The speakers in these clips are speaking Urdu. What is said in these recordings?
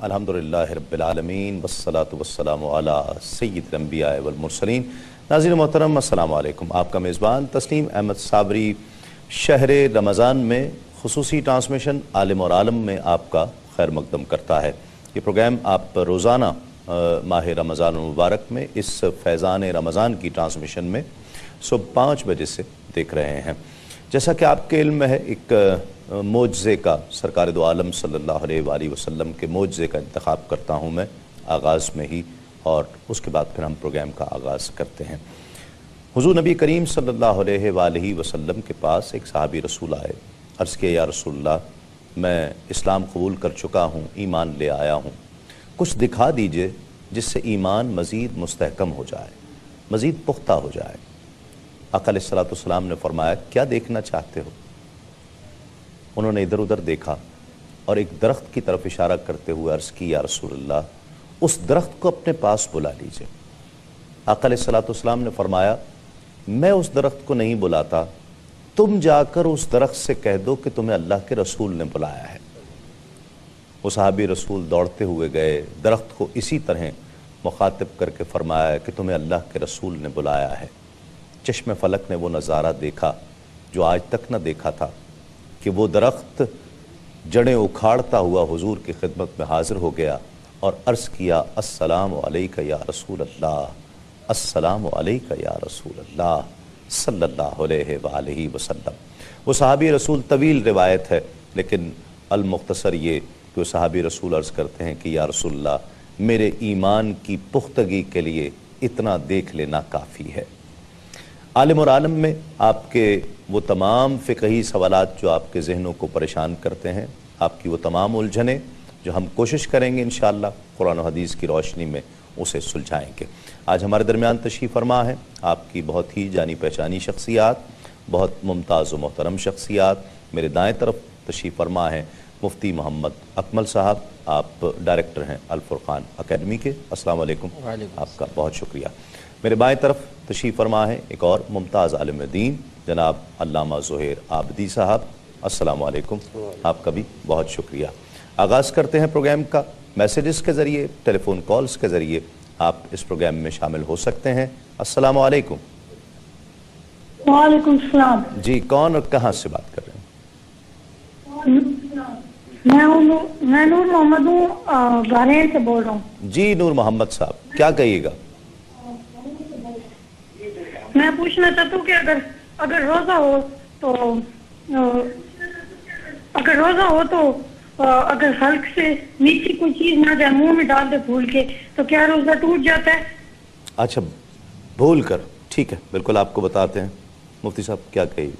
الحمدللہ رب العالمین والصلاة والسلام علی سید الانبیاء والمرسلین۔ ناظرین محترم السلام علیکم۔ آپ کا میزبان تسنیم احمد صابری شہر رمضان میں خصوصی ٹرانسمیشن عالم اور عالم میں آپ کا خیر مقدم کرتا ہے۔ یہ پروگرام آپ روزانہ ماہ رمضان المبارک میں اس فیضان رمضان کی ٹرانسمیشن میں صبح 5 بجے سے دیکھ رہے ہیں۔ جیسا کہ آپ کے علم میں ہے، ایک معجزے کا سرکار دو عالم صلی اللہ علیہ وآلہ وسلم کے معجزے کا انتخاب کرتا ہوں میں آغاز میں ہی، اور اس کے بعد پھر ہم پروگرام کا آغاز کرتے ہیں۔ حضور نبی کریم صلی اللہ علیہ وآلہ وسلم کے پاس ایک صحابی رسول آئے، عرض کیا یا رسول اللہ میں اسلام قبول کر چکا ہوں، ایمان لے آیا ہوں، کچھ دکھا دیجئے جس سے ایمان مزید مستحکم ہو جائے، مزید پختہ ہو جائے۔ آقا علیہ الصلوۃ والسلام نے فرمایا کیا دیکھنا چاہتے ہو؟ انہوں نے ادھر ادھر دیکھا اور ایک درخت کی طرف اشارہ کرتے ہوئے عرض کی یا رسول اللہ اس درخت کو اپنے پاس بلا لیجئے۔ آقا علیہ الصلوۃ والسلام نے فرمایا میں اس درخت کو نہیں بلاتا، تم جا کر اس درخت سے کہہ دو کہ تمہیں اللہ کے رسول نے بلایا ہے۔ وہ صحابی رسول دوڑتے ہوئے گئے، درخت کو اسی طرح مخاطب کر کے فرمایا کہ تمہیں اللہ کے رسول نے بلایا ہے۔ چشم فلک نے وہ نظارہ دیکھا جو آج تک نہ دیکھا تھا کہ وہ درخت جڑیں اکھاڑتا ہوا حضور کی خدمت میں حاضر ہو گیا اور عرض کیا السلام علیکہ یا رسول اللہ، السلام علیکہ یا رسول اللہ صلی اللہ علیہ وآلہ وسلم۔ وہ صحابی رسول طویل روایت ہے، لیکن المختصر یہ کہ وہ صحابی رسول عرض کرتے ہیں کہ یا رسول اللہ میرے ایمان کی پختگی کے لیے اتنا دیکھ لینا کافی ہے۔ عالم اور عالم میں آپ کے وہ تمام فقہی سوالات جو آپ کے ذہنوں کو پریشان کرتے ہیں، آپ کی وہ تمام الجھنیں جو ہم کوشش کریں گے انشاءاللہ قرآن و حدیث کی روشنی میں اسے سلجھائیں گے۔ آج ہمارے درمیان تشریف فرما ہے آپ کی بہت ہی جانی پہچانی شخصیات، بہت ممتاز و محترم شخصیات۔ میرے دائیں طرف تشریف فرما ہے مفتی محمد اکمل صاحب، آپ ڈائریکٹر ہیں الفرقان اکیڈمی کے۔ السلام علیکم، آپ کا بہت شکریہ۔ میرے بائیں طرف تشریف فرما ہے ایک اور ممتاز عالم دین جناب علامہ زہیر عابدی صاحب۔ السلام علیکم، آپ کا بھی بہت شکریہ۔ آغاز کرتے ہیں پروگرام کا۔ میسیجز کے ذریعے، ٹیلی فون کالز کے ذریعے آپ اس پروگرام میں شامل ہو سکتے ہیں۔ السلام علیکم۔ وعلیکم السلام۔ جی کون اور کہاں سے بات کر رہے ہیں؟ میں نور محمد ہوں، گارین سے بول رہا ہوں۔ جی نور محمد صاحب کیا کہیے گا؟ میں پوچھنا چاہتا ہوں کہ اگر روزہ ہو تو اگر حلق سے نیچے کوئی چیز نہ جائے، منہ میں ڈال دے بھول کے، تو کیا روزہ ٹوٹ جاتا ہے؟ اچھا بھول کر، ٹھیک ہے بالکل آپ کو بتاتے ہیں۔ مفتی صاحب کیا کہیے؟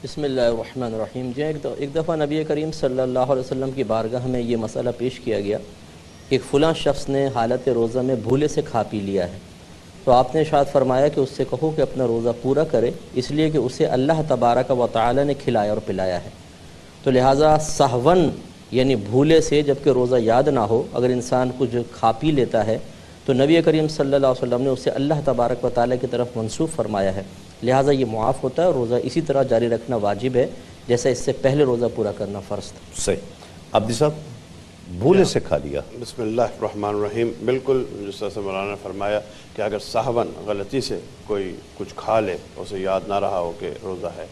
بسم اللہ الرحمن الرحیم۔ جی ایک دفعہ نبی کریم صلی اللہ علیہ وسلم کی بارگاہ میں یہ مسئلہ پیش کیا گیا کہ فلاں شخص نے حالت روزہ میں بھولے سے کھا پی لیا ہے، تو آپ نے ارشاد فرمایا کہ اس سے کہو کہ اپنا روزہ پورا کرے، اس لیے کہ اسے اللہ تبارک و تعالی نے کھلایا اور پلایا ہے۔ تو لہٰذا سہون یعنی بھولے سے، جبکہ روزہ یاد نہ ہو، اگر انسان کچھ کھا پی لیتا ہے تو نبی کریم صلی اللہ علیہ وسلم نے اسے اللہ تبارک و تعالی کی طرف منسوب فرمایا ہے، لہٰذا یہ معاف ہوتا ہے اور روزہ اسی طرح جاری رکھنا واجب ہے جیسا اس سے پہلے روزہ پورا کرنا فرض تھا۔ صحیح۔ عبدی صاحب بھولے سے کھا لیا؟ بسم اللہ الرحمن الرحیم۔ بالکل جس طرح سے مولانا نے فرمایا کہ اگر سہون غلطی سے کوئی کچھ کھا لے، اسے یاد نہ رہا ہو کہ روزہ ہے،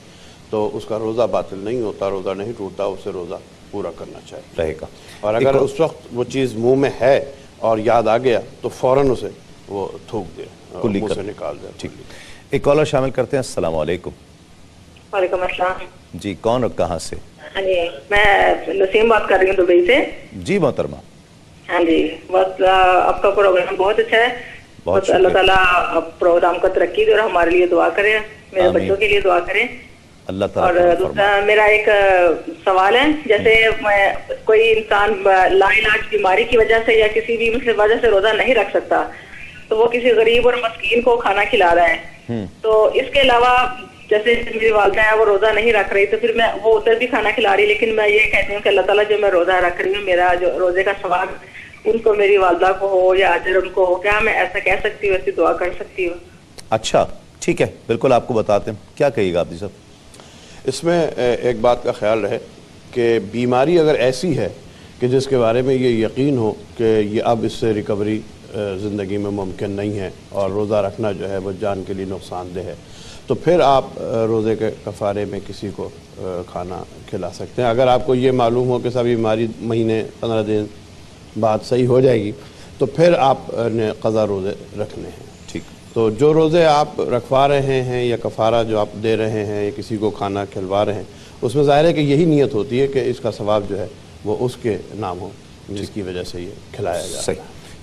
تو اس کا روزہ باطل نہیں ہوتا، روزہ نہیں ٹوٹتا، اسے روزہ پورا کرنا چاہیے رہے گا۔ اور اگر اس وقت وہ چیز منہ میں ہے اور یاد آ گیا تو فوراً اسے وہ تھوک دے، منہ سے نکال دے۔ ٹھیک، ایک کالر شامل کرتے ہیں۔ السلام علیکم۔ وعلیکم السلام۔ جی کون اور کہاں سے؟ ہاں جی میں نسیم بات کر رہی ہوں دبئی سے۔ جی محترمہ۔ ہاں جی بس آپ کا پروگرام بہت اچھا ہے، بس اللہ تعالیٰ پروگرام کو ترقی دے اور ہمارے لیے دعا کرے، میرے بچوں کے لیے دعا کریں۔ اللہ تعالیٰ۔ اور دوسرا میرا ایک سوال ہے، جیسے کوئی انسان لا علاج بیماری کی وجہ سے یا کسی بھی مثل وجہ سے روزہ نہیں رکھ سکتا، تو وہ کسی غریب اور مسکین کو کھانا کھلا رہا ہے، تو اس کے علاوہ جیسے میری والدہ ہے وہ روزہ نہیں رکھ رہی، تو پھر میں وہ ادھر بھی کھانا کھلا رہی، لیکن میں یہ کہتی ہوں کہ اللہ تعالیٰ جو میں روزہ رکھ رہی ہوں، میرا جو روزے کا ثواب ان کو، میری والدہ کو ہو یا اجر ان کو ہو، کیا میں ایسا کہہ سکتی ہوں، ایسی دعا کر سکتی ہوں؟ اچھا ٹھیک ہے بالکل آپ کو بتاتے ہیں، کیا کہیے گا عبدی صاحب؟ اس میں ایک بات کا خیال رہے کہ بیماری اگر ایسی ہے کہ جس کے بارے میں یہ یقین ہو کہ یہ اب اس سے ریکوری زندگی میں ممکن نہیں ہے اور روزہ رکھنا جو ہے وہ جان کے لیے نقصان دہ ہے، تو پھر آپ روزے کے کفارے میں کسی کو کھانا کھلا سکتے ہیں۔ اگر آپ کو یہ معلوم ہو کہ سب بیماری مہینے 15 دن بعد صحیح ہو جائے گی تو پھر آپ نے قضا روزے رکھنے ہیں۔ ٹھیک، تو جو روزے آپ رکھوا رہے ہیں یا کفارہ جو آپ دے رہے ہیں یا کسی کو کھانا کھلوا رہے ہیں، اس میں ظاہر ہے کہ یہی نیت ہوتی ہے کہ اس کا ثواب جو ہے وہ اس کے نام ہو جس کی وجہ سے یہ کھلایا جا رہا ہے۔ صحیح۔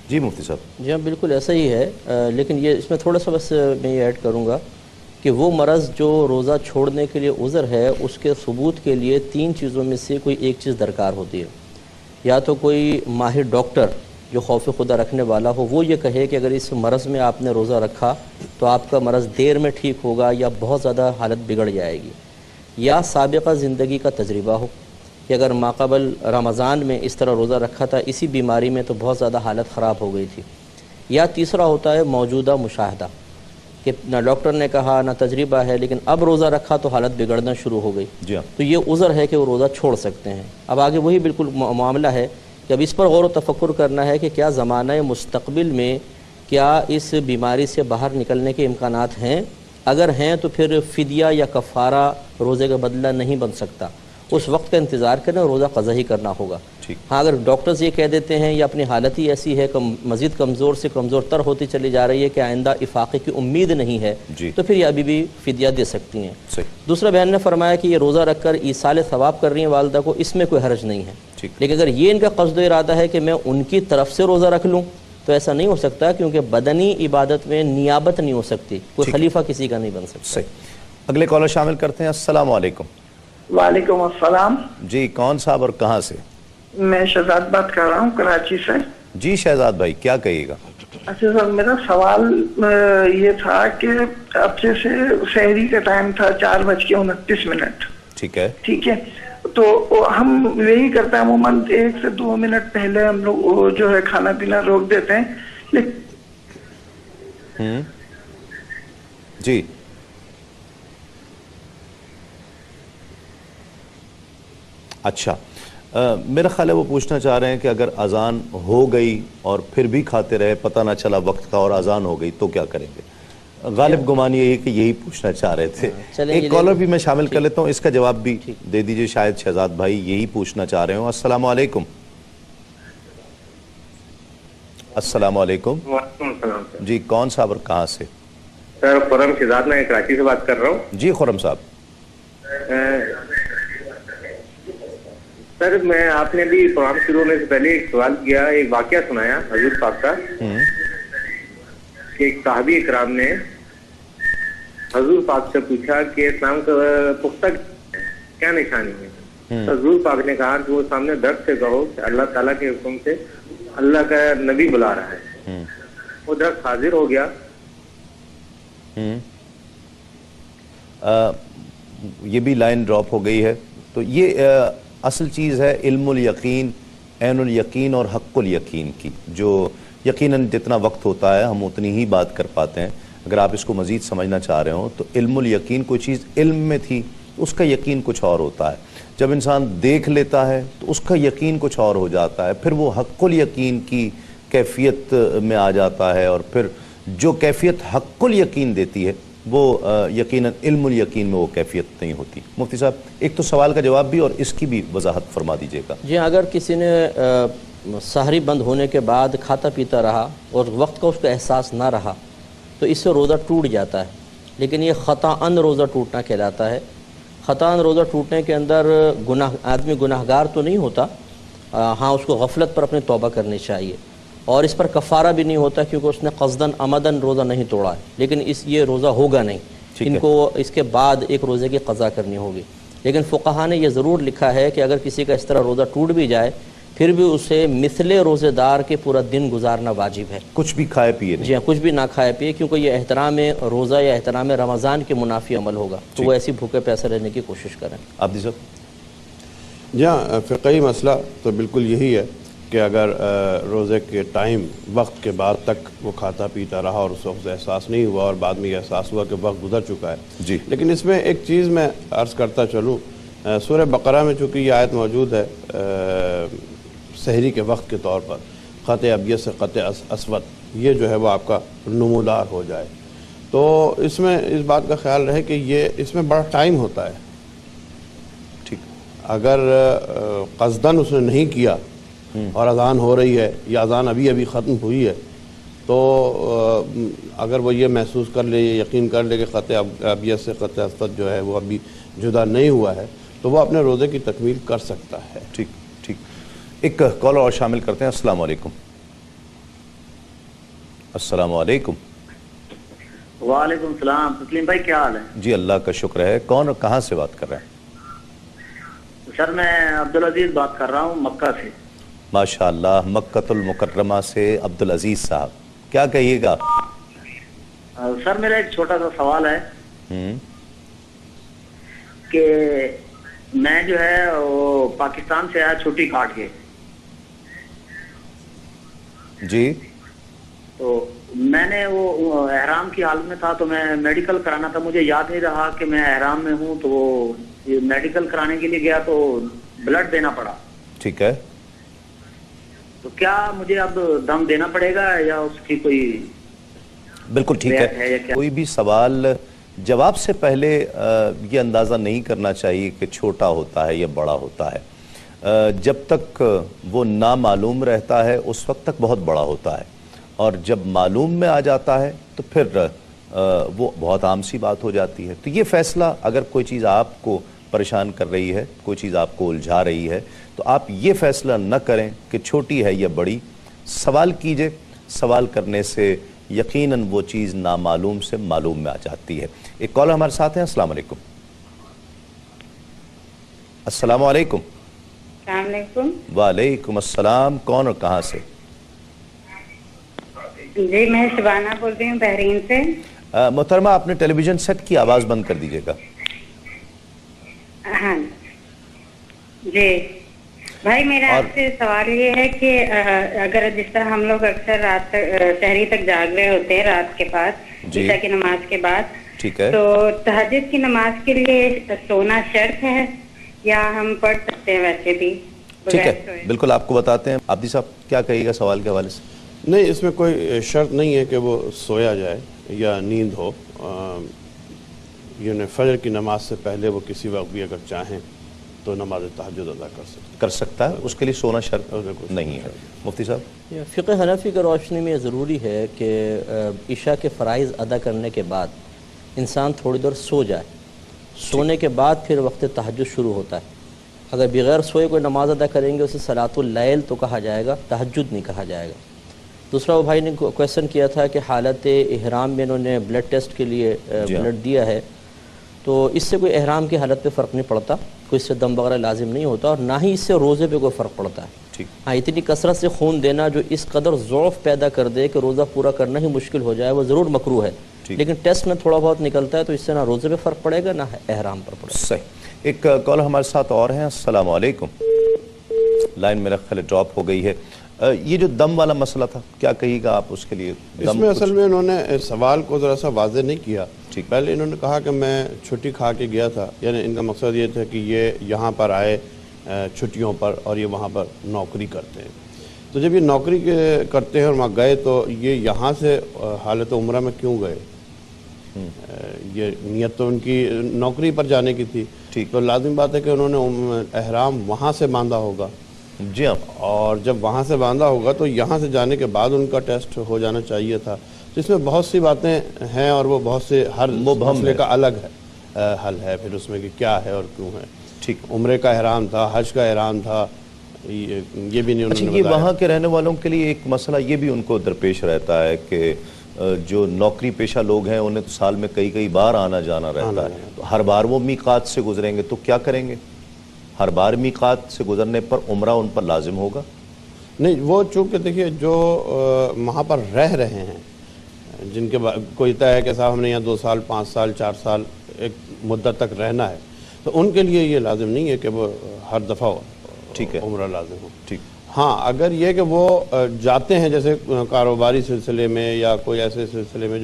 جی مفتی صاحب۔ جی ہاں بالکل ایسا ہی ہے، لیکن یہ اس میں تھوڑا سا بس میں یہ ایڈ کروں گا کہ وہ مرض جو روزہ چھوڑنے کے لیے عذر ہے، اس کے ثبوت کے لیے 3 چیزوں میں سے کوئی ایک چیز درکار ہوتی ہے۔ یا تو کوئی ماہر ڈاکٹر جو خوف خدا رکھنے والا ہو وہ یہ کہے کہ اگر اس مرض میں آپ نے روزہ رکھا تو آپ کا مرض دیر میں ٹھیک ہوگا یا بہت زیادہ حالت بگڑ جائے گی، یا سابقہ زندگی کا تجربہ ہو کہ اگر ماقبل رمضان میں اس طرح روزہ رکھا تھا اسی بیماری میں تو بہت زیادہ حالت خراب ہو گئی تھی، یا تیسرا ہوتا ہے موجودہ مشاہدہ کہ نہ ڈاکٹر نے کہا نہ تجربہ ہے لیکن اب روزہ رکھا تو حالت بگڑنا شروع ہو گئی، جی ہاں، تو یہ عذر ہے کہ وہ روزہ چھوڑ سکتے ہیں۔ اب آگے وہی بالکل معاملہ ہے کہ اب اس پر غور و تفکر کرنا ہے کہ کیا زمانہ مستقبل میں کیا اس بیماری سے باہر نکلنے کے امکانات ہیں، اگر ہیں تو پھر فدیہ یا کفارہ روزے کا بدلہ نہیں بن سکتا، اس وقت کا انتظار کریں اور روزہ قضا ہی کرنا ہوگا۔ ہاں اگر ڈاکٹرز یہ کہہ دیتے ہیں یا اپنی حالت ہی ایسی ہے کہ مزید کمزور سے کمزور تر ہوتی چلی جا رہی ہے کہ آئندہ افاقے کی امید نہیں ہے، تو پھر یہ ابھی بھی فدیہ دے سکتی ہیں۔ دوسرا بہن نے فرمایا کہ یہ روزہ رکھ کر ایصال ثواب کر رہی ہیں والدہ کو، اس میں کوئی حرج نہیں ہے، لیکن اگر یہ ان کا قصد و ارادہ ہے کہ میں ان کی طرف سے روزہ رکھ لوں تو ایسا نہیں ہو سکتا، کیونکہ بدنی عبادت میں نیابت نہیں ہو سکتی، کوئی خلیفہ کسی کا نہیں بن سکتا۔ اگلے کالر شامل کرتے ہیں۔ السلام علیکم۔ وعلیکم السلام۔ جی کون صاحب اور کہاں سے؟ میں شہزاد بات کر رہا ہوں کراچی سے۔ جی شہزاد بھائی کیا کہیے گا؟ اچھا سر، میرا سوال یہ تھا کہ اب جیسے سحری کا ٹائم تھا 4:29۔ ٹھیک ہے، ٹھیک ہے، تو ہم یہی کرتے ہیں عموماً 1 سے 2 منٹ پہلے ہم لوگ جو ہے کھانا پینا روک دیتے ہیں، جی اچھا، میرا خیال ہے وہ پوچھنا چاہ رہے ہیں کہ اگر اذان ہو گئی اور پھر بھی کھاتے رہے، پتہ نہ چلا وقت کا اور اذان ہو گئی تو کیا کریں گے؟ غالب گمان یہ ہے کہ یہی پوچھنا چاہ رہے تھے۔ ایک کالر بھی میں شامل کر لیتا ہوں، اس کا جواب بھی دے دیجئے، شاید شہزاد بھائی یہی پوچھنا چاہ رہے ہوں۔ السلام علیکم۔ السلام علیکم۔ وعلیکم السلام سر۔ جی کون صاحب اور کہاں سے؟ سر خرم شہزاد، میں کراچی سے بات کر رہا ہوں۔ جی خرم صاحب۔ سر میں آپ نے بھی پروگرام شروع ہونے سے پہلے ایک سوال کیا، ایک واقعہ سنایا حضور پاک کا کہ ایک صحابی اکرام نے حضور پاک سے پوچھا کہ اسلام کا پختہ کیا نشانی ہے؟ حضور پاک نے کہا کہ وہ سامنے درد سے کہو کہ اللہ تعالیٰ کے حکم سے اللہ کا نبی بلا رہا ہے۔ وہ درد حاضر ہو گیا۔ یہ بھی لائن ڈراپ ہو گئی ہے، تو یہ اصل چیز ہے علم الیقین، عین الیقین اور حق الیقین کی، جو یقیناً جتنا وقت ہوتا ہے ہم اتنی ہی بات کر پاتے ہیں۔ اگر آپ اس کو مزید سمجھنا چاہ رہے ہوں تو علم الیقین کوئی چیز علم میں تھی، اس کا یقین کچھ اور ہوتا ہے، جب انسان دیکھ لیتا ہے تو اس کا یقین کچھ اور ہو جاتا ہے، پھر وہ حق الیقین کی کیفیت میں آ جاتا ہے، اور پھر جو کیفیت حق الیقین دیتی ہے وہ یقیناً علم الیقین میں وہ کیفیت نہیں ہوتی۔ مفتی صاحب ایک تو سوال کا جواب بھی اور اس کی بھی وضاحت فرما دیجیے گا۔ جی اگر کسی نے سحری بند ہونے کے بعد کھاتا پیتا رہا اور وقت کا اس کا احساس نہ رہا تو اس سے روزہ ٹوٹ جاتا ہے، لیکن یہ خطاً روزہ ٹوٹنا کہلاتا ہے۔ خطاً روزہ ٹوٹنے کے اندر آدمی گناہ گار تو نہیں ہوتا، ہاں اس کو غفلت پر اپنی توبہ کرنی چاہیے، اور اس پر کفارہ بھی نہیں ہوتا کیونکہ اس نے قصداً عمداً روزہ نہیں توڑا ہے، لیکن یہ روزہ ہوگا نہیں، ان کو اس کے بعد ایک روزے کی قضا کرنی ہوگی۔ لیکن فقہا نے یہ ضرور لکھا ہے کہ اگر کسی کا اس طرح روزہ ٹوٹ بھی جائے پھر بھی اسے مثل روزے دار کے پورا دن گزارنا واجب ہے، کچھ بھی کھائے پیے نہیں۔ جی ہاں، کچھ بھی نہ کھائے پیے، کیونکہ یہ احترام روزہ یا احترام رمضان کے منافی عمل ہوگا، تو وہ ایسی بھوکے پیاسے رہنے کی کوشش کریں۔ عابدی صاحب؟ جی ہاں، فقہی مسئلہ تو بالکل یہی ہے کہ اگر روزے کے ٹائم وقت کے بعد تک وہ کھاتا پیتا رہا اور اس وقت احساس نہیں ہوا اور بعد میں یہ احساس ہوا کہ وقت گزر چکا ہے، جی، لیکن اس میں ایک چیز میں عرض کرتا چلوں، سورہ بقرہ میں چونکہ یہ آیت موجود ہے سحری کے وقت کے طور پر خط ابیض سے خط اسود یہ جو ہے وہ آپ کا نمودار ہو جائے. تو اس میں اس بات کا خیال رہے کہ یہ اس میں بڑا ٹائم ہوتا ہے. ٹھیک, اگر قصداً اس نے نہیں کیا اور اذان ہو رہی ہے یا اذان ابھی ختم ہوئی ہے تو اگر وہ یہ محسوس کر لے, یہ یقین کر لے کہ خط ابیض سے خط اسود جو ہے وہ ابھی جدا نہیں ہوا ہے تو وہ اپنے روزے کی تکمیل کر سکتا ہے. ٹھیک ٹھیک, ایک کال اور شامل کرتے ہیں. السلام علیکم. السلام علیکم. وعلیکم السلام. تسلیم بھائی کیا حال ہے؟ جی اللہ کا شکر ہے. کون اور کہاں سے بات کر رہے ہیں؟ سر میں عبدالعزیز بات کر رہا ہوں مکہ سے. ماشاء اللہ, مکۃ المکرمہ سے عبدالعزیز صاحب, کیا کہیے گا؟ سر میرا ایک چھوٹا سا سوال ہے کہ میں جو ہے وہ پاکستان سے آیا چھٹی کاٹ کے. جی. تو میں نے وہ احرام کی حالت میں تھا تو میں میڈیکل کرانا تھا, مجھے یاد نہیں رہا کہ میں احرام میں ہوں, تو وہ میڈیکل کرانے کے لیے گیا تو بلڈ دینا پڑا. ٹھیک ہے, تو کیا مجھے اب دم دینا پڑے گا یا اس کی کوئی؟ بالکل ٹھیک ہے. کوئی بھی سوال جواب سے پہلے یہ اندازہ نہیں کرنا چاہیے کہ چھوٹا ہوتا ہے یا بڑا ہوتا ہے. جب تک وہ نامعلوم رہتا ہے اس وقت تک بہت بڑا ہوتا ہے, اور جب معلوم میں آ جاتا ہے تو پھر وہ بہت عام سی بات ہو جاتی ہے. تو یہ فیصلہ, اگر کوئی چیز آپ کو پریشان کر رہی ہے, کوئی چیز آپ کو الجھا رہی ہے, تو آپ یہ فیصلہ نہ کریں کہ چھوٹی ہے یا بڑی. سوال کیجئے, سوال کرنے سے یقیناً وہ چیز نامعلوم سے معلوم میں آ جاتی ہے. ایک کال ہمارے ساتھ ہیں. السلام علیکم. السلام علیکم. السلام علیکم. وعلیکم السلام. کون اور کہاں سے؟ جی میں شبانہ بول رہی ہوں بحرین سے. محترمہ آپ نے ٹیلی ویژن سیٹ کی آواز بند کر دیجیے گا. ہاں جی بھائی, میرا آپ سے سوال یہ ہے کہ اگر جس طرح ہم لوگ اکثر رات سحری تک جاگ رہے ہوتے ہیں رات کے بعد عشاء کی نماز کے بعد, ٹھیک ہے, تو تہجد کی نماز کے لیے سونا شرط ہے یا ہم پڑھ سکتے ہیں ویسے بھی؟ ٹھیک ہے, بالکل آپ کو بتاتے ہیں. عابدی صاحب کیا کہیے گا سوال کے حوالے سے؟ نہیں, اس میں کوئی شرط نہیں ہے کہ وہ سویا جائے یا نیند ہو. یعنی فجر کی نماز سے پہلے وہ کسی وقت بھی اگر چاہیں تو نماز تہجد ادا کر سکتا ہے. اس کے لیے سونا شرط نہیں ہے. مفتی صاحب, فقہ حنفی کی روشنی میں یہ ضروری ہے کہ عشاء کے فرائض ادا کرنے کے بعد انسان تھوڑی دیر سو جائے. سونے کے بعد پھر وقت تہجد شروع ہوتا ہے. اگر بغیر سوئے کوئی نماز ادا کریں گے اسے صلاۃ اللیل تو کہا جائے گا, تہجد نہیں کہا جائے گا. دوسرا وہ بھائی نے کویسچن کیا تھا کہ حالت احرام میں انہوں نے بلڈ ٹیسٹ کے لیے بلڈ دیا ہے, تو اس سے کوئی احرام کی حالت پہ فرق نہیں پڑتا, کوئی اس سے دم وغیرہ لازم نہیں ہوتا, اور نہ ہی اس سے روزے پہ کوئی فرق پڑتا ہے. ہاں, اتنی کثرت سے خون دینا جو اس قدر ضعف پیدا کر دے کہ روزہ پورا کرنا ہی مشکل ہو جائے, وہ ضرور مکروہ ہے, لیکن ٹیسٹ میں تھوڑا بہت نکلتا ہے تو اس سے نہ روزے پہ فرق پڑے گا نہ احرام پر پڑے گا. صحیح. ایک کال ہمارے ساتھ اور ہیں. السلام علیکم. لائن میرا خیال ڈراپ ہو گئی ہے. یہ جو دم والا مسئلہ تھا, کیا کہیے گا آپ اس کے لیے؟ اس میں اصل میں انہوں نے سوال کو ذرا سا واضح نہیں کیا. پہلے انہوں نے کہا کہ میں چھٹی کھا کے گیا تھا, یعنی ان کا مقصد یہ تھا کہ یہ یہاں پر آئے چھٹیوں پر اور یہ وہاں پر نوکری کرتے ہیں. تو جب یہ نوکری کرتے ہیں اور وہاں گئے تو یہ یہاں سے حالت عمرہ میں کیوں گئے؟ یہ نیت تو ان کی نوکری پر جانے کی تھی, تو لازم بات ہے کہ انہوں نے احرام وہاں سے باندھا ہوگا. جی ہاں, اور جب وہاں سے باندھا ہوگا تو یہاں سے جانے کے بعد ان کا ٹیسٹ ہو جانا چاہیے تھا. تو اس میں بہت سی باتیں ہیں اور وہ بہت سے ہر مسئلے کا الگ ہے حل ہے پھر اس میں کہ کیا ہے اور کیوں ہے. ٹھیک, عمرے کا احرام تھا, حج کا احرام تھا, یہ بھی نہیں انہوں نے بتایا. یہ وہاں کے رہنے والوں کے لیے ایک مسئلہ یہ بھی ان کو درپیش رہتا ہے کہ جو نوکری پیشہ لوگ ہیں انہیں تو سال میں کئی بار آنا جانا رہتا ہے, تو ہر بار وہ میقات سے گزریں گے تو کیا کریں گے؟ ہر بار میقات سے گزرنے پر عمرہ ان پر لازم ہوگا؟ نہیں, وہ چونکہ دیکھیے جو وہاں پر رہ رہے ہیں, جن کے کوئی طے ہے کہ صاحب ہم نے یہاں 2 سال 5 سال 4 سال ایک مدت تک رہنا ہے, تو ان کے لیے یہ لازم نہیں ہے کہ وہ ہر دفعہ عمرہ لازم ہو. ٹھیک. ہاں, اگر یہ کہ وہ جاتے ہیں جیسے کاروباری سلسلے میں یا کوئی ایسے سلسلے میں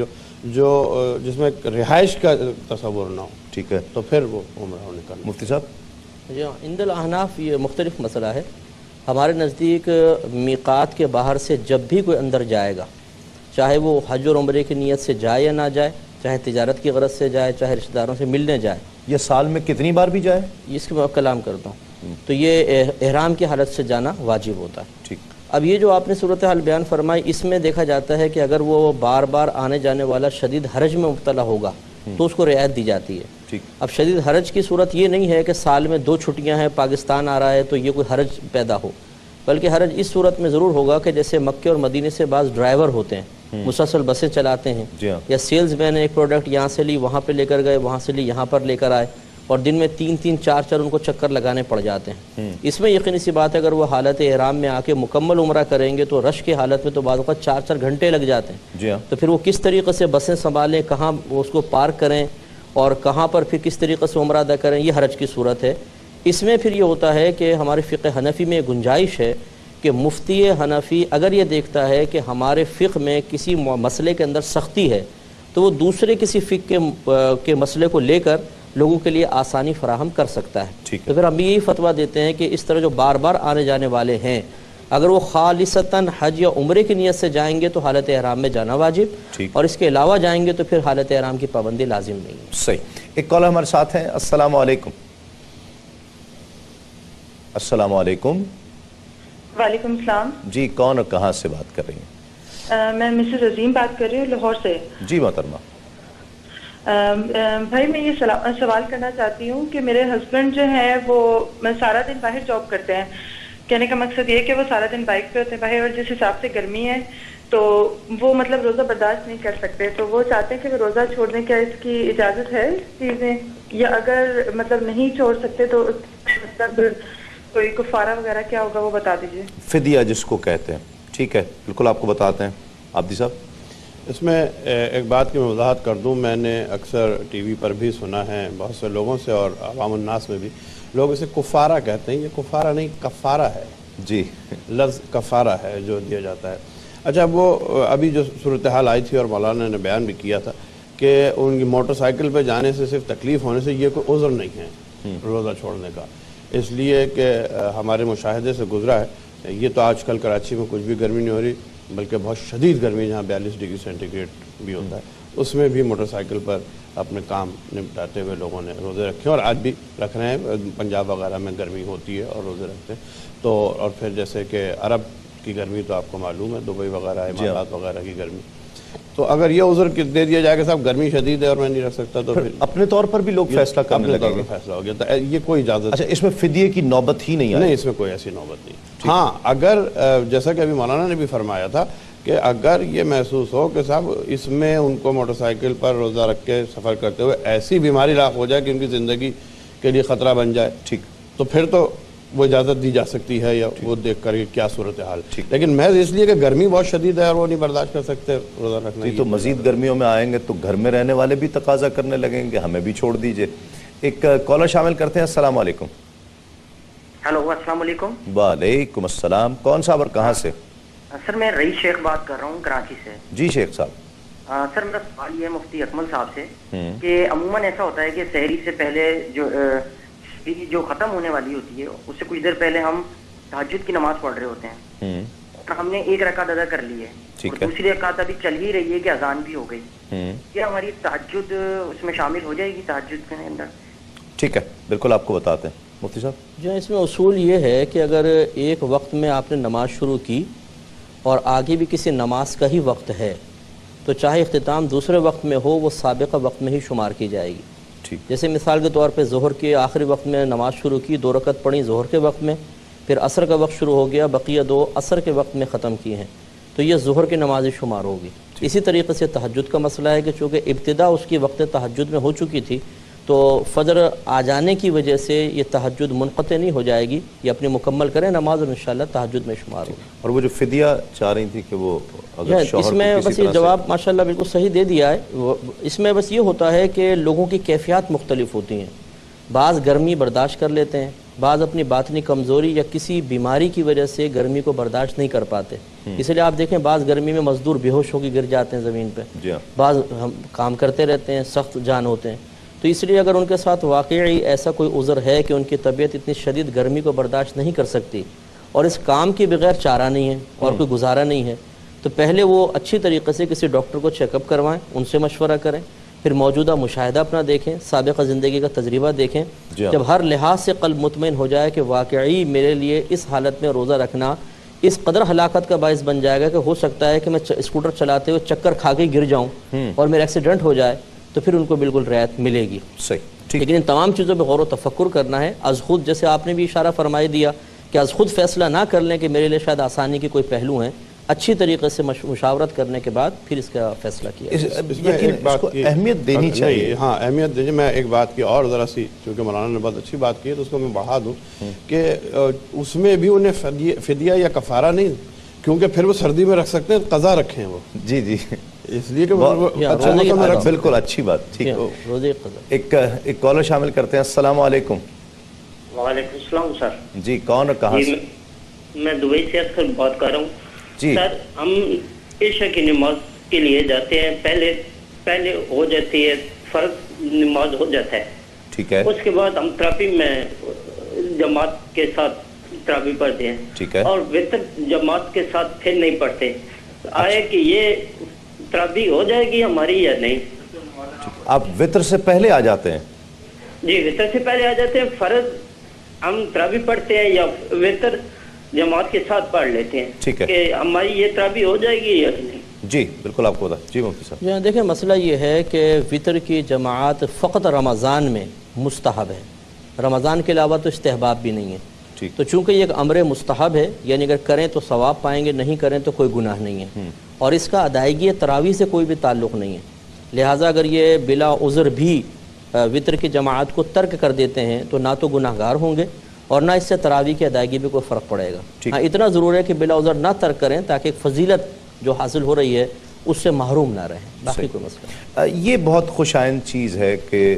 جو جس میں رہائش کا تصور نہ ہو, ٹھیک ہے, تو پھر وہ عمرہ ہونے کا. مفتی صاحب, جی, عند الاحناف یہ مختلف مسئلہ ہے. ہمارے نزدیک میقات کے باہر سے جب بھی کوئی اندر جائے گا، چاہے وہ حج اور عمرے کی نیت سے جائے یا نہ جائے، چاہے تجارت کی غرض سے جائے، چاہے رشتہ داروں سے ملنے جائے، یہ سال میں کتنی بار بھی جائے، اس کے میں کلام کرتا ہوں، تو یہ احرام کی حالت سے جانا واجب ہوتا ہے۔ ٹھیک۔ اب یہ جو آپ نے صورتحال بیان فرمائی، اس میں دیکھا جاتا ہے کہ اگر وہ بار بار آنے جانے والا شدید حرج میں مبتلا ہوگا تو اس کو رعایت دی جاتی ہے۔ ٹھیک۔ اب شدید حرج کی صورت یہ نہیں ہے کہ سال میں 2 چھٹیاں ہیں، پاکستان آ رہا ہے تو یہ کوئی حرج پیدا ہو، بلکہ حرج اس صورت میں ضرور ہوگا کہ جیسے مکے اور مدینے سے بعض ڈرائیور ہوتے ہیں، مسلسل بسیں چلاتے ہیں، یا سیلز مین ایک پروڈکٹ یہاں سے لی وہاں پہ لے کر گئے، وہاں سے لی یہاں پر لے کر آئے، اور دن میں 3-3 4-4 ان کو چکر لگانے پڑ جاتے ہیں۔ اس میں یقینی سی بات ہے اگر وہ حالت احرام میں آ کے مکمل عمرہ کریں گے تو رش کی حالت میں تو بعض اوقات 4-4 گھنٹے لگ جاتے ہیں، تو پھر وہ کس طریقے سے بسیں سنبھالیں، کہاں وہ اس کو پارک کریں اور کہاں پر پھر کس طریقے سے عمرہ ادا کریں، یہ حرج کی صورت ہے۔ اس میں پھر یہ ہوتا ہے کہ ہمارے فقہ حنفی میں گنجائش ہے کہ مفتی حنفی اگر یہ دیکھتا ہے کہ ہمارے فقہ میں کسی مسئلے کے اندر سختی ہے تو وہ دوسرے کسی فقہ کے مسئلے کو لے کر لوگوں کے لیے آسانی فراہم کر سکتا ہے۔ تو پھر ہم یہی فتویٰ دیتے ہیں کہ اس طرح جو بار بار آنے جانے والے ہیں، اگر وہ خالصتاً حج یا عمرے کی نیت سے جائیں گے تو حالت احرام میں جانا واجب، اور اس کے علاوہ جائیں گے تو پھر حالت احرام کی پابندی لازم نہیں ہے۔ صحیح۔ ایک کالر ہمارے ساتھ ہیں، السلام علیکم۔ السلام علیکم۔ وعلیکم السلام۔ جی کون اور کہاں سے بات کر رہی ہیں؟ میں مسز عظیم بات کر رہی ہوں لاہور سے۔ جی محترمہ۔ بھائی میں یہ سوال کرنا چاہتی ہوں کہ میرے ہسبینڈ جو ہیں وہ سارا دن باہر جاب کرتے ہیں، کہنے کا مقصد یہ ہے کہ وہ سارا دن بائک پہ ہوتے ہیں باہر، اور جس حساب سے گرمی ہے تو وہ مطلب روزہ برداشت نہیں کر سکتے، تو وہ چاہتے ہیں کہ وہ روزہ چھوڑ دیں، کیا اس کی اجازت ہے اس چیزیں، یا اگر مطلب نہیں چھوڑ سکتے تو مطلب کوئی کفارہ وغیرہ کیا ہوگا وہ بتا دیجیے۔ فدیہ جس کو کہتے ہیں، ٹھیک ہے بالکل آپ کو بتاتے ہیں۔ عابدی صاحب اس میں ایک بات کی میں وضاحت کر دوں، میں نے اکثر ٹی وی پر بھی سنا ہے بہت سے لوگوں سے اور عوام الناس میں بھی، لوگ اسے کفارہ کہتے ہیں، یہ کفارہ نہیں کفارہ ہے، جی لفظ کفارہ ہے جو دیا جاتا ہے۔ اچھا وہ ابھی جو صورتحال آئی تھی اور مولانا نے بیان بھی کیا تھا کہ ان کی موٹر سائیکل پہ جانے سے صرف تکلیف ہونے سے یہ کوئی عذر نہیں ہے روزہ چھوڑنے کا، اس لیے کہ ہمارے مشاہدے سے گزرا ہے، یہ تو آج کل کراچی میں کچھ بھی گرمی نہیں ہو رہی بلکہ بہت شدید گرمی جہاں 42 ڈگری سینٹی گریڈ بھی ہوتا ہے، اس میں بھی موٹر سائیکل پر اپنے کام نپٹاتے ہوئے لوگوں نے روزے رکھے اور آج بھی رکھ رہے ہیں۔ پنجاب وغیرہ میں گرمی ہوتی ہے اور روزے رکھتے ہیں، تو اور پھر جیسے کہ عرب کی گرمی تو آپ کو معلوم ہے، دبئی وغیرہ امارات وغیرہ کی گرمی، تو اگر یہ عذر دے دیا جائے کہ صاحب گرمی شدید ہے اور میں نہیں رکھ سکتا تو پھر اپنے طور پر بھی لوگ فیصلہ کرنے لگیں گے، فیصلہ ہو گیا، تو یہ کوئی اجازت اچھا اس میں فدیے کی نوبت ہی نہیں آئی؟ نہیں، اس میں کوئی ایسی نوبت نہیں۔ ہاں اگر جیسا کہ ابھی مولانا نے بھی فرمایا تھا کہ اگر یہ محسوس ہو کہ صاحب اس میں ان کو موٹر سائیکل پر روزہ رکھ کے سفر کرتے ہوئے ایسی بیماری لاحق ہو جائے کہ ان کی زندگی کے لیے خطرہ بن جائے، ٹھیک، تو پھر تو وہ اجازت دی جا سکتی ہے، یا وہ دیکھ کر کیا صورتحال، لیکن محض اس لیے کہ گرمی بہت شدید ہے اور وہ نہیں برداشت کر سکتے روزہ رکھنا، تو مزید گرمیوں میں آئیں گے تو گھر میں رہنے والے بھی تقاضا کرنے لگیں گے ہمیں بھی چھوڑ دیجئے۔ ایک کالر شامل کرتے ہیں، السلام علیکم۔ ہیلو السلام علیکم۔ وعلیکم السلام، کون صاحب اور کہاں سے؟ سر میں رئیس شیخ بات کر رہا ہوں کراچی سے۔ جی شیخ صاحب۔ سر میرا سوال یہ ہے مفتی اکمل صاحب سے کہ عموماً ایسا ہوتا ہے کہ سحری سے پہلے جو ختم ہونے والی ہوتی ہے اس سے کچھ دیر پہلے ہم تہجد کی نماز پڑھ رہے ہوتے ہیں، ہم نے ایک رکعت ادا کر لی ہے اور دوسری رکعت ابھی چل ہی رہی ہے کہ اذان بھی ہو گئی، کیا ہماری تہجد اس میں شامل ہو جائے گی تہجد کے اندر؟ ٹھیک ہے بالکل آپ کو بتاتے ہیں مفتی صاحب۔ جو اس میں اصول یہ ہے کہ اگر ایک وقت میں آپ نے نماز شروع کی اور آگے بھی کسی نماز کا ہی وقت ہے تو چاہے اختتام دوسرے وقت میں ہو وہ سابقہ وقت میں ہی شمار کی جائے گی۔ جیسے مثال کے طور پہ ظہر کے آخری وقت میں نماز شروع کی، 2 رکعت پڑھی ظہر کے وقت میں، پھر عصر کا وقت شروع ہو گیا، بقیہ 2 عصر کے وقت میں ختم کی ہیں، تو یہ ظہر کی نماز ہی شمار ہوگی۔ اسی طریقے سے تہجد کا مسئلہ ہے کہ چونکہ ابتدا اس کی وقت تہجد میں ہو چکی تھی تو فجر آ جانے کی وجہ سے یہ تہجد منقطع نہیں ہو جائے گی، یہ اپنی مکمل کریں نماز اور انشاءاللہ تہجد میں شمار ہوگی۔ اور وہ جو فدیہ چاہ رہی تھی کہ وہ اگر شوہر اس میں بس یہ جواب ماشاءاللہ بالکل صحیح دے دیا ہے، اس میں بس یہ ہوتا ہے کہ لوگوں کی کیفیات مختلف ہوتی ہیں، بعض گرمی برداشت کر لیتے ہیں، بعض اپنی باطنی کمزوری یا کسی بیماری کی وجہ سے گرمی کو برداشت نہیں کر پاتے، اس لیے آپ دیکھیں بعض گرمی میں مزدور بے ہوش ہو کے گر جاتے ہیں زمین پہ، بعض ہم کام کرتے رہتے ہیں سخت جان ہوتے ہیں، تو اس لیے اگر ان کے ساتھ واقعی ایسا کوئی عذر ہے کہ ان کی طبیعت اتنی شدید گرمی کو برداشت نہیں کر سکتی اور اس کام کے بغیر چارہ نہیں ہے اور کوئی گزارا نہیں ہے، تو پہلے وہ اچھی طریقے سے کسی ڈاکٹر کو چیک اپ کروائیں، ان سے مشورہ کریں، پھر موجودہ مشاہدہ اپنا دیکھیں، سابقہ زندگی کا تجربہ دیکھیں، جب ہر لحاظ سے قلب مطمئن ہو جائے کہ واقعی میرے لیے اس حالت میں روزہ رکھنا اس قدر ہلاکت کا باعث بن جائے گا کہ ہو سکتا ہے کہ میں اسکوٹر چلاتے ہوئے چکر کھا کے گر جاؤں اور میرا ایکسیڈنٹ ہو جائے، تو پھر ان کو بالکل رعایت ملے گی۔ صحیح، لیکن ان تمام چیزوں پہ غور و تفکر کرنا ہے، از خود جیسے آپ نے بھی اشارہ فرمائی دیا کہ از خود فیصلہ نہ کر لیں کہ میرے لیے شاید آسانی کے کوئی پہلو ہیں، اچھی طریقے سے مشاورت کرنے کے بعد پھر اس کا فیصلہ کیا اس میں ایک بات کی اہمیت دینی چاہیے۔ ہاں اہمیت دیجیے۔ میں ایک بات کی اور ذرا سی، چونکہ مولانا نے بہت اچھی بات کی ہے تو اس کو میں بڑھا دوں کہ اس میں بھی انہیں فدیہ یا کفارہ نہیں، کیونکہ پھر وہ سردی میں رکھ سکتے ہیں، قضا رکھیں وہ، جی جی، اس لیے کہ بالکل اچھی بات، ٹھیک ہے۔ ایک کالر شامل کرتے ہیں۔ السلام علیکم۔ وعلیکم السلام سر۔ جی کون اور کہاں سے؟ میں دبئی سے اکثر بات کر رہا ہوں جی سر۔ ہم عشاء کی نماز کے لیے جاتے ہیں، پہلے ہو جاتی ہے، فرض نماز ہو جاتا ہے، ٹھیک ہے، اس کے بعد ہم تراویح میں جماعت کے ساتھ تراویح پڑھتے ہیں، ٹھیک ہے، اور وتر جماعت کے ساتھ پھر نہیں پڑھتے۔ آئے کہ یہ تراویح ہو جائے گی ہماری یا نہیں؟ آپ وتر سے پہلے آ جاتے ہیں؟ جی وتر سے پہلے آ جاتے ہیں، فرض ہم تراویح پڑھتے ہیں یا وتر جماعت کے ساتھ پڑھ لیتے ہیں، ٹھیک ہے، کہ ہماری یہ تراویح ہو جائے گی یا نہیں؟ جی بالکل آپ کو بتا۔ جی مفتی صاحب۔ جی دیکھیں مسئلہ یہ ہے کہ وتر کی جماعت فقط رمضان میں مستحب ہے، رمضان کے علاوہ تو استحباب بھی نہیں ہے، تو چونکہ یہ ایک امر مستحب ہے، یعنی اگر کریں تو ثواب پائیں گے، نہیں کریں تو کوئی گناہ نہیں ہے، اور اس کا ادائیگی تراویح سے کوئی بھی تعلق نہیں ہے، لہٰذا اگر یہ بلا عذر بھی وتر کی جماعت کو ترک کر دیتے ہیں تو نہ تو گناہ گار ہوں گے اور نہ اس سے تراویح کی ادائیگی پہ کوئی فرق پڑے گا۔ ہاں اتنا ضرور ہے کہ بلا عذر نہ ترک کریں تاکہ ایک فضیلت جو حاصل ہو رہی ہے اس سے محروم نہ رہیں، باقی کوئی مسئلہ۔ یہ بہت خوش آئند چیز ہے کہ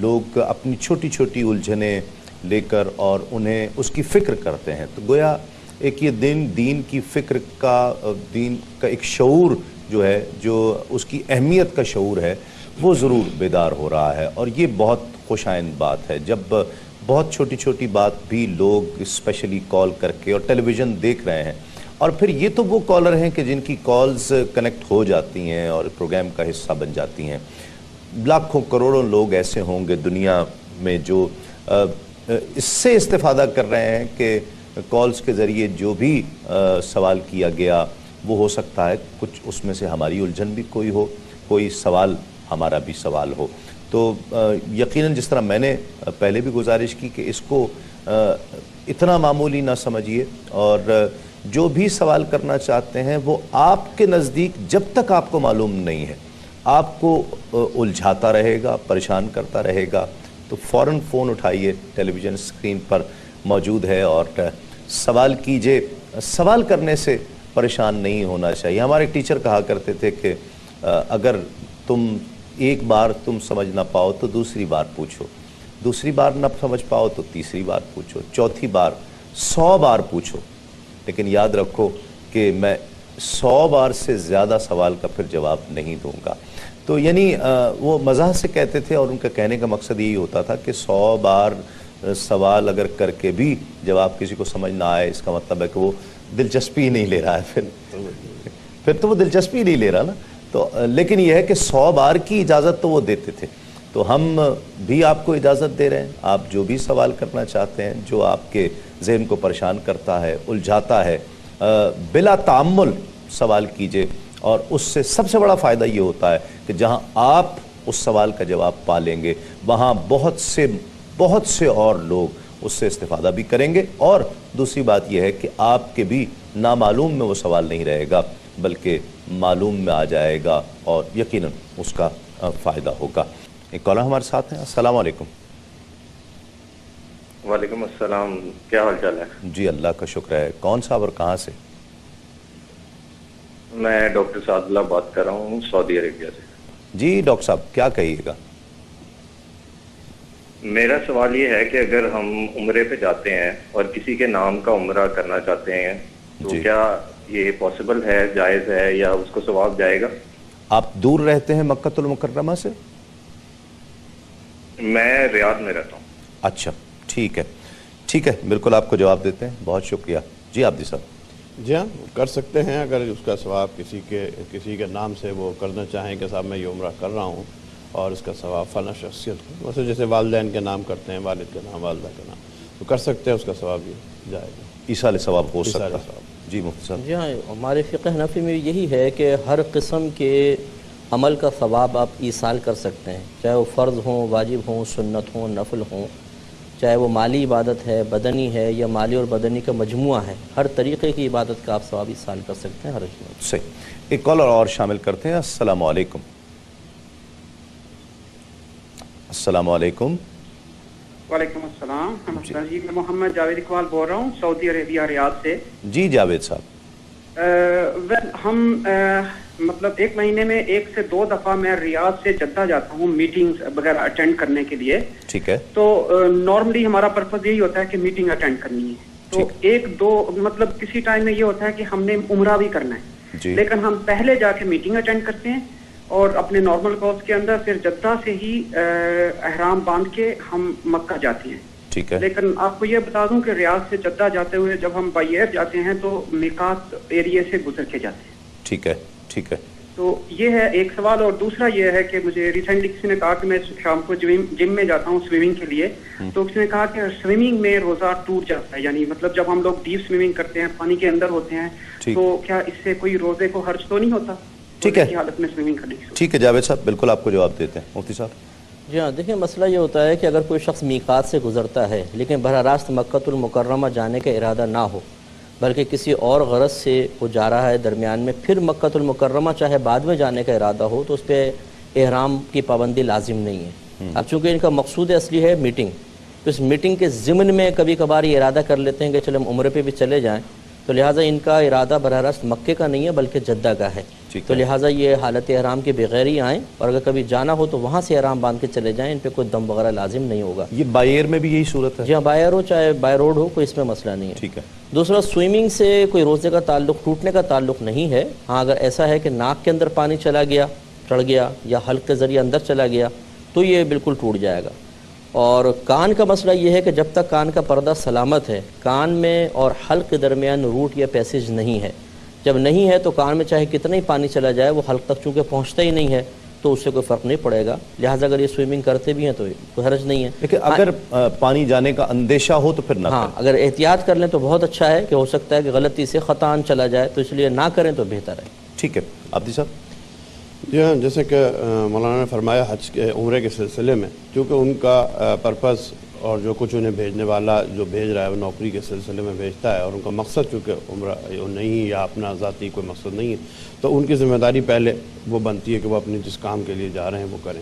لوگ اپنی چھوٹی چھوٹی الجھنیں لے کر اور انہیں اس کی فکر کرتے ہیں، تو گویا ایک یہ دین کی فکر کا، دین کا ایک شعور جو ہے، جو اس کی اہمیت کا شعور ہے، وہ ضرور بیدار ہو رہا ہے، اور یہ بہت خوش آئند بات ہے جب بہت چھوٹی چھوٹی بات بھی لوگ اسپیشلی کال کر کے اور ٹیلی ویژن دیکھ رہے ہیں، اور پھر یہ تو وہ کالر ہیں کہ جن کی کالز کنیکٹ ہو جاتی ہیں اور پروگرام کا حصہ بن جاتی ہیں، لاکھوں کروڑوں لوگ ایسے ہوں گے دنیا میں جو اس سے استفادہ کر رہے ہیں کہ کالز کے ذریعے جو بھی سوال کیا گیا وہ ہو سکتا ہے کچھ اس میں سے ہماری الجھن بھی کوئی ہو، کوئی سوال ہمارا بھی سوال ہو، تو یقیناً جس طرح میں نے پہلے بھی گزارش کی کہ اس کو اتنا معمولی نہ سمجھیے، اور جو بھی سوال کرنا چاہتے ہیں وہ آپ کے نزدیک جب تک آپ کو معلوم نہیں ہے، آپ کو الجھاتا رہے گا، پریشان کرتا رہے گا، تو فوراً فون اٹھائیے، ٹیلی ویژن اسکرین پر موجود ہے، اور سوال کیجئے۔ سوال کرنے سے پریشان نہیں ہونا چاہیے۔ ہمارے ٹیچر کہا کرتے تھے کہ اگر ایک بار تم سمجھ نہ پاؤ تو دوسری بار پوچھو، دوسری بار نہ سمجھ پاؤ تو تیسری بار پوچھو، چوتھی بار 100 بار پوچھو، لیکن یاد رکھو کہ میں 100 بار سے زیادہ سوال کا پھر جواب نہیں دوں گا۔ تو یعنی وہ مزاح سے کہتے تھے، اور ان کا کہنے کا مقصد یہی ہوتا تھا کہ 100 بار سوال اگر کر کے بھی جواب کسی کو سمجھ نہ آئے، اس کا مطلب ہے کہ وہ دلچسپی نہیں لے رہا ہے، پھر تو وہ دلچسپی نہیں لے رہا نا۔ تو لیکن یہ ہے کہ 100 بار کی اجازت تو وہ دیتے تھے، تو ہم بھی آپ کو اجازت دے رہے ہیں، آپ جو بھی سوال کرنا چاہتے ہیں، جو آپ کے ذہن کو پریشان کرتا ہے، الجھاتا ہے، بلا تعمل سوال کیجئے، اور اس سے سب سے بڑا فائدہ یہ ہوتا ہے کہ جہاں آپ اس سوال کا جواب پا لیں گے وہاں بہت سے اور لوگ اس سے استفادہ بھی کریں گے، اور دوسری بات یہ ہے کہ آپ کے بھی نامعلوم میں وہ سوال نہیں رہے گا بلکہ معلوم میں آ جائے گا، اور یقیناً اس کا فائدہ ہوگا۔ ایک کالر ہمارے ساتھ ہیں۔ السلام علیکم۔ وعلیکم السلام، کیا حال چال ہے؟ جی اللہ کا شکر ہے۔ کون صاحب اور کہاں سے؟ میں ڈاکٹر سعد اللہ بات کر رہا ہوں سعودی عربیہ سے۔ جی ڈاکٹر صاحب کیا کہیے گا؟ میرا سوال یہ ہے کہ اگر ہم عمرے پہ جاتے ہیں اور کسی کے نام کا عمرہ کرنا چاہتے ہیں تو کیا یہ پاسبل ہے، جائز ہے، یا اس کو ثواب جائے گا؟ آپ دور رہتے ہیں مکہ المکرمہ سے؟ میں ریاض میں رہتا ہوں۔ اچھا ٹھیک ہے۔ ٹھیک ہے، بالکل آپ کو جواب دیتے ہیں، بہت شکریہ جی عابدی صاحب۔ جی ہاں کر سکتے ہیں، اگر اس کا ثواب کسی کے نام سے وہ کرنا چاہیں کہ صاحب میں یہ عمرہ کر رہا ہوں اور اس کا ثواب فلاں شخصیت کو، ویسے جیسے والدین کے نام کرتے ہیں، والد کے نام، والدہ کے نام، تو کر سکتے ہیں، اس کا ثواب بھی جائے گا، ایصال ثواب ہو سکتا ہے۔ جی مفتی صاحب۔ جی ہاں، ہمارے فقہ حنفی میں یہی ہے کہ ہر قسم کے عمل کا ثواب آپ ایصال کر سکتے ہیں، چاہے وہ فرض ہوں، واجب ہوں، سنت ہوں، نفل ہوں، چاہے وہ مالی عبادت ہے، بدنی ہے، یا مالی اور بدنی کا مجموعہ ہے، ہر طریقے کی عبادت کا آپ ثواب ایصال کر سکتے ہیں ہر عمل۔ صحیح، ایک کالر اور شامل کرتے ہیں۔ السلام علیکم۔ السلام علیکم۔ وعلیکم السلام۔ نمسکار جی، میں محمد جاوید اقبال بول رہا ہوں سعودی عربیہ ریاض سے۔ جی جاوید صاحب۔ ہم مطلب ایک مہینے میں 1 سے 2 دفعہ میں ریاض سے جدہ جاتا ہوں میٹنگز وغیرہ اٹینڈ کرنے کے لیے۔ ٹھیک ہے۔ تو نارملی ہمارا پرپز یہی ہوتا ہے کہ میٹنگ اٹینڈ کرنی ہے، تو 1-2 مطلب کسی ٹائم میں یہ ہوتا ہے کہ ہم نے عمرہ بھی کرنا ہے، لیکن ہم پہلے جا کے میٹنگ اٹینڈ کرتے ہیں اور اپنے نارمل کورس کے اندر پھر جدہ سے ہی احرام باندھ کے ہم مکہ جاتے ہیں۔ ٹھیک ہے۔ لیکن آپ کو یہ بتا دوں کہ ریاض سے جدہ جاتے ہوئے جب ہم بائی ایئر جاتے ہیں تو میقات ایریے سے گزر کے جاتے ہیں۔ ٹھیک ہے، ٹھیک ہے۔ تو یہ ہے ایک سوال، اور دوسرا یہ ہے کہ مجھے ریسنٹلی کسی نے کہا کہ میں شام کو جم میں جاتا ہوں سوئمنگ کے لیے، تو کسی نے کہا کہ سوئمنگ میں روزہ ٹوٹ جاتا ہے، یعنی مطلب جب ہم لوگ ڈیپ سوئمنگ کرتے ہیں، پانی کے اندر ہوتے ہیں، تو کیا اس سے کوئی روزے کو حرج تو نہیں ہوتا؟ ٹھیک ہے، حالت میں سوئمنگ کرنے کی۔ ٹھیک ہے جاوید صاحب، بالکل آپ کو جواب دیتے ہیں مفتی صاحب۔ جی ہاں، دیکھیں مسئلہ یہ ہوتا ہے کہ اگر کوئی شخص میقات سے گزرتا ہے لیکن براہ راست مکۃ المکرمہ جانے کا ارادہ نہ ہو، بلکہ کسی اور غرض سے وہ جا رہا ہے درمیان میں، پھر مکۃ المکرمہ چاہے بعد میں جانے کا ارادہ ہو، تو اس پہ احرام کی پابندی لازم نہیں ہے۔ اب چونکہ ان کا مقصود اصلی ہے میٹنگ، تو اس میٹنگ کے ضمن میں کبھی کبھار یہ ارادہ کر لیتے ہیں کہ چلے ہم عمرے پہ بھی چلے جائیں، تو لہٰذا ان کا ارادہ براہ راست مکے کا نہیں ہے بلکہ جدہ کا ہے، تو لہٰذا یہ حالت احرام کے بغیر ہی آئیں، اور اگر کبھی جانا ہو تو وہاں سے احرام باندھ کے چلے جائیں، ان پہ کوئی دم وغیرہ لازم نہیں ہوگا۔ یہ بائی ایئر میں بھی یہی صورت ہے؟ جی ہاں، بائی ایئر ہو چاہے بائی روڈ ہو، کوئی اس میں مسئلہ نہیں ہے۔ ٹھیک ہے۔ دوسرا، سوئمنگ سے کوئی روزے کا تعلق، ٹوٹنے کا تعلق نہیں ہے۔ ہاں اگر ایسا ہے کہ ناک کے اندر پانی چلا گیا، چڑھ گیا، یا حلق کے ذریعے اندر چلا گیا، تو یہ بالکل ٹوٹ جائے گا۔ اور کان کا مسئلہ یہ ہے کہ جب تک کان کا پردہ سلامت ہے، کان میں اور حلق کے درمیان روٹ یا پیسیج نہیں ہے، جب نہیں ہے تو کان میں چاہے کتنا ہی پانی چلا جائے وہ حلق تک چونکہ پہنچتا ہی نہیں ہے، تو اس سے کوئی فرق نہیں پڑے گا، لہٰذا اگر یہ سوئمنگ کرتے بھی ہیں تو کوئی حرج نہیں ہے۔ لیکن اگر پانی جانے کا اندیشہ ہو تو پھر نہ کریں۔ ہاں، اگر احتیاط کر لیں تو بہت اچھا ہے، کہ ہو سکتا ہے کہ غلطی سے خطاً چلا جائے، تو اس لیے نہ کریں تو بہتر ہے۔ ٹھیک ہے عابدی صاحب۔ جی ہاں، جیسے کہ مولانا نے فرمایا حج کے عمرے کے سلسلے میں، کیونکہ ان کا پرپس اور جو کچھ انہیں بھیجنے والا جو بھیج رہا ہے وہ نوکری کے سلسلے میں بھیجتا ہے، اور ان کا مقصد چونکہ عمرہ نہیں یا اپنا ذاتی کوئی مقصد نہیں ہے، تو ان کی ذمہ داری پہلے وہ بنتی ہے کہ وہ اپنی جس کام کے لیے جا رہے ہیں وہ کریں۔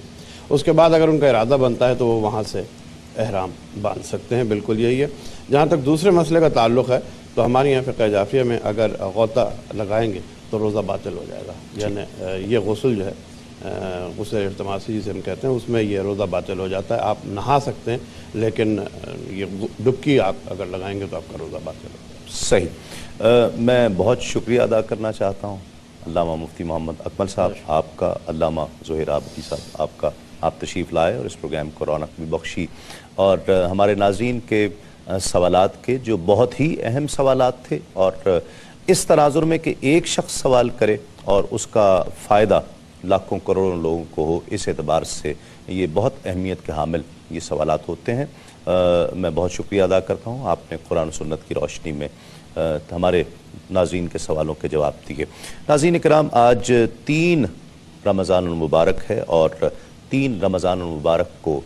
اس کے بعد اگر ان کا ارادہ بنتا ہے تو وہ وہاں سے احرام باندھ سکتے ہیں، بالکل یہی ہے۔ جہاں تک دوسرے مسئلے کا تعلق ہے، تو ہمارے یہاں فقہ جعفریہ میں اگر غوطہ لگائیں گے تو روزہ باطل ہو جائے گا، یعنی یہ غسل جو ہے غسل ارتماسی جسے ہم کہتے ہیں، اس میں یہ روزہ باطل ہو جاتا ہے۔ آپ نہا سکتے ہیں لیکن یہ ڈبکی آپ اگر لگائیں گے تو آپ کا روزہ باطل ہو جائے گا۔ صحیح۔ میں بہت شکریہ ادا کرنا چاہتا ہوں علامہ مفتی محمد اکمل صاحب آپ کا، علامہ ظہیر عابدی صاحب آپ کا، آپ تشریف لائے اور اس پروگرام کو رونق بھی بخشی، اور ہمارے ناظرین کے سوالات کے جو بہت ہی اہم سوالات تھے، اور اس تناظر میں کہ ایک شخص سوال کرے اور اس کا فائدہ لاکھوں کروڑوں لوگوں کو ہو، اس اعتبار سے یہ بہت اہمیت کے حامل یہ سوالات ہوتے ہیں۔ میں بہت شکریہ ادا کرتا ہوں، آپ نے قرآن و سنت کی روشنی میں ہمارے ناظرین کے سوالوں کے جواب دیے۔ ناظرین کرام، آج 3 رمضان المبارک ہے، اور 3 رمضان المبارک کو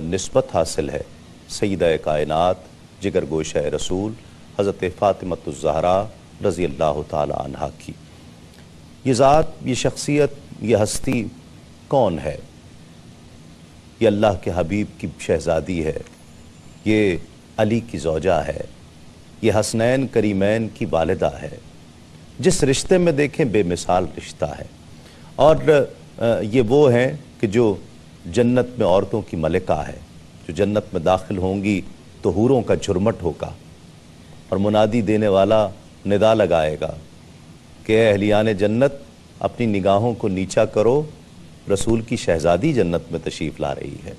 نسبت حاصل ہے سیدہ کائنات، جگر گوشہ رسول حضرت فاطمۃ الزہرا رضی اللہ تعالی عنہا کی۔ یہ ذات، یہ شخصیت، یہ ہستی کون ہے؟ یہ اللہ کے حبیب کی شہزادی ہے، یہ علی کی زوجہ ہے، یہ حسنین کریمین کی والدہ ہے، جس رشتے میں دیکھیں بے مثال رشتہ ہے، اور یہ وہ ہیں کہ جو جنت میں عورتوں کی ملکہ ہے، جو جنت میں داخل ہوں گی تو حوروں کا جھرمٹ ہوگا، اور منادی دینے والا ندا لگائے گا کہ اے اہلیان جنت اپنی نگاہوں کو نیچا کرو، رسول کی شہزادی جنت میں تشریف لا رہی ہے۔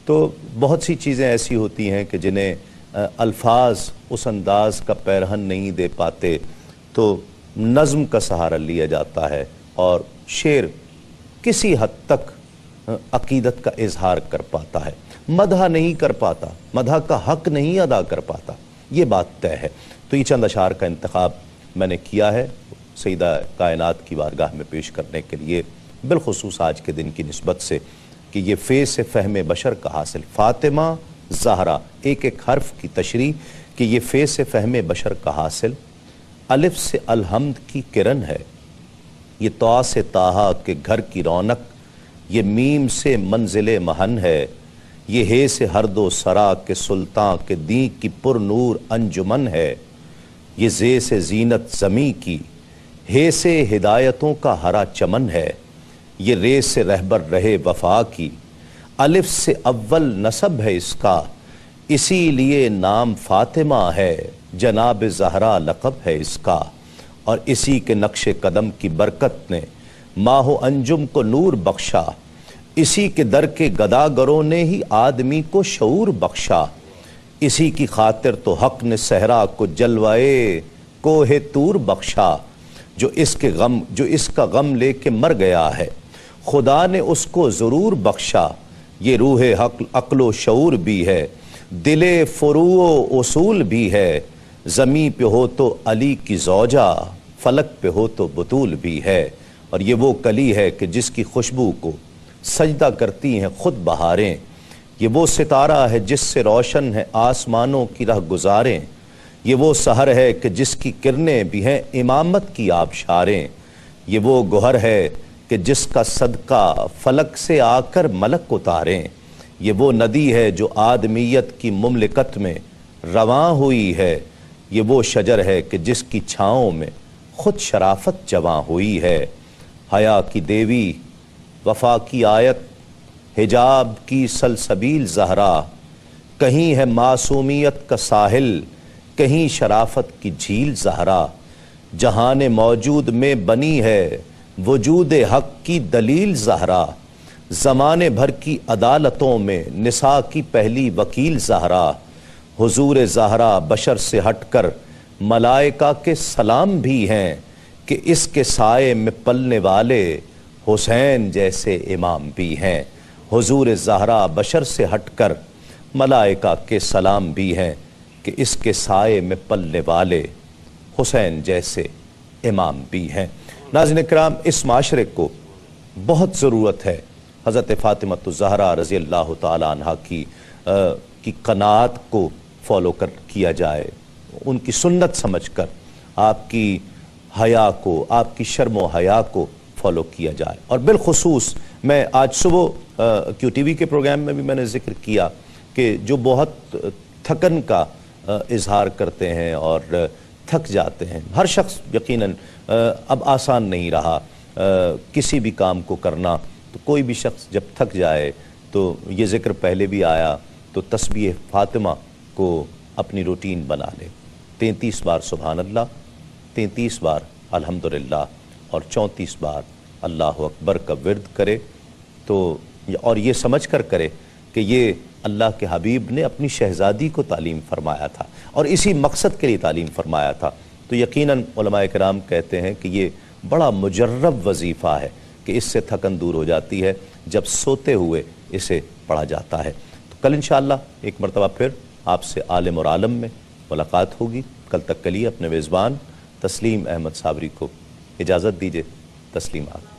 تو بہت سی چیزیں ایسی ہوتی ہیں کہ جنہیں الفاظ اس انداز کا پیرہن نہیں دے پاتے تو نظم کا سہارا لیا جاتا ہے اور شعر کسی حد تک عقیدت کا اظہار کر پاتا ہے، مدح نہیں کر پاتا، مدح کا حق نہیں ادا کر پاتا، یہ بات طے ہے۔ تو یہ چند اشعار کا انتخاب میں نے کیا ہے سیدہ کائنات کی بارگاہ میں پیش کرنے کے لیے، بالخصوص آج کے دن کی نسبت سے کہ یہ فیض سے فہم بشر کا حاصل، فاطمہ زہرا، ایک ایک حرف کی تشریح کہ یہ فیض سے فہم بشر کا حاصل، الف سے الحمد کی کرن ہے، یہ طا سے طٰہٰ کے گھر کی رونق، یہ میم سے منزل مہن ہے، یہ ہے سے ہر دو سرا کے سلطان کے دین کی پر نور انجمن ہے، یہ زے سے زینت زمیں کی، ہے سے ہدایتوں کا ہرا چمن ہے، یہ رے سے رہبر رہے وفا کی، الف سے اول نسب ہے اس کا، اسی لیے نام فاطمہ ہے، جناب زہرا لقب ہے اس کا، اور اسی کے نقش قدم کی برکت نے ماہ و انجم کو نور بخشا، اسی کے در کے گداگروں نے ہی آدمی کو شعور بخشا، اسی کی خاطر تو حق نے صحرا کو جلوائے کوہ طور بخشا، جو اس کا غم لے کے مر گیا ہے خدا نے اس کو ضرور بخشا، یہ روح عقل و شعور بھی ہے، دل فروع و اصول بھی ہے، زمیں پہ ہو تو علی کی زوجہ، فلک پہ ہو تو بطول بھی ہے، اور یہ وہ کلی ہے کہ جس کی خوشبو کو سجدہ کرتی ہیں خود بہاریں، یہ وہ ستارہ ہے جس سے روشن ہے آسمانوں کی رہ گزاریں، یہ وہ سحر ہے کہ جس کی کرنیں بھی ہیں امامت کی آبشاریں، یہ وہ گوہر ہے کہ جس کا صدقہ فلک سے آ کر ملک اتاریں، یہ وہ ندی ہے جو آدمیت کی مملکت میں رواں ہوئی ہے، یہ وہ شجر ہے کہ جس کی چھاؤں میں خود شرافت جواں ہوئی ہے، حیا کی دیوی وفا کی آیت حجاب کی سلسبیل زہرا، کہیں ہے معصومیت کا ساحل کہیں شرافت کی جھیل زہرا، جہان موجود میں بنی ہے وجود حق کی دلیل زہرا، زمانے بھر کی عدالتوں میں نساء کی پہلی وکیل زہرا، حضور زہرا بشر سے ہٹ کر ملائکہ کے سلام بھی ہیں کہ اس کے سائے میں پلنے والے حسین جیسے امام بھی ہیں، حضور زہرا بشر سے ہٹ کر ملائکہ کے سلام بھی ہیں کہ اس کے سائے میں پلنے والے حسین جیسے امام بھی ہیں۔ ناظرین کرام، اس معاشرے کو بہت ضرورت ہے حضرت فاطمہ الزہرا رضی اللہ تعالی عنہ کی قناعت کو فالو کیا جائے، ان کی سنت سمجھ کر آپ کی حیا کو، آپ کی شرم و حیا کو فالو کیا جائے۔ اور بالخصوص میں آج صبح کیو ٹی وی کے پروگرام میں بھی میں نے ذکر کیا کہ جو بہت تھکن کا اظہار کرتے ہیں اور تھک جاتے ہیں، ہر شخص یقیناً اب آسان نہیں رہا کسی بھی کام کو کرنا، تو کوئی بھی شخص جب تھک جائے تو یہ ذکر پہلے بھی آیا تو تسبیح فاطمہ کو اپنی روٹین بنا لے، 33 بار سبحان اللہ، 33 بار الحمدللہ اور 34 بار اللہ اکبر کا ورد کرے، تو اور یہ سمجھ کر کرے کہ یہ اللہ کے حبیب نے اپنی شہزادی کو تعلیم فرمایا تھا اور اسی مقصد کے لیے تعلیم فرمایا تھا، تو یقیناً علماء کرام کہتے ہیں کہ یہ بڑا مجرب وظیفہ ہے کہ اس سے تھکن دور ہو جاتی ہے جب سوتے ہوئے اسے پڑھا جاتا ہے۔ تو کل انشاءاللہ ایک مرتبہ پھر آپ سے عالم اور عالم میں ملاقات ہوگی۔ کل تک کے لیے اپنے میزبان تسلیم احمد صابری کو اجازت دیجیے۔ تسلیمات۔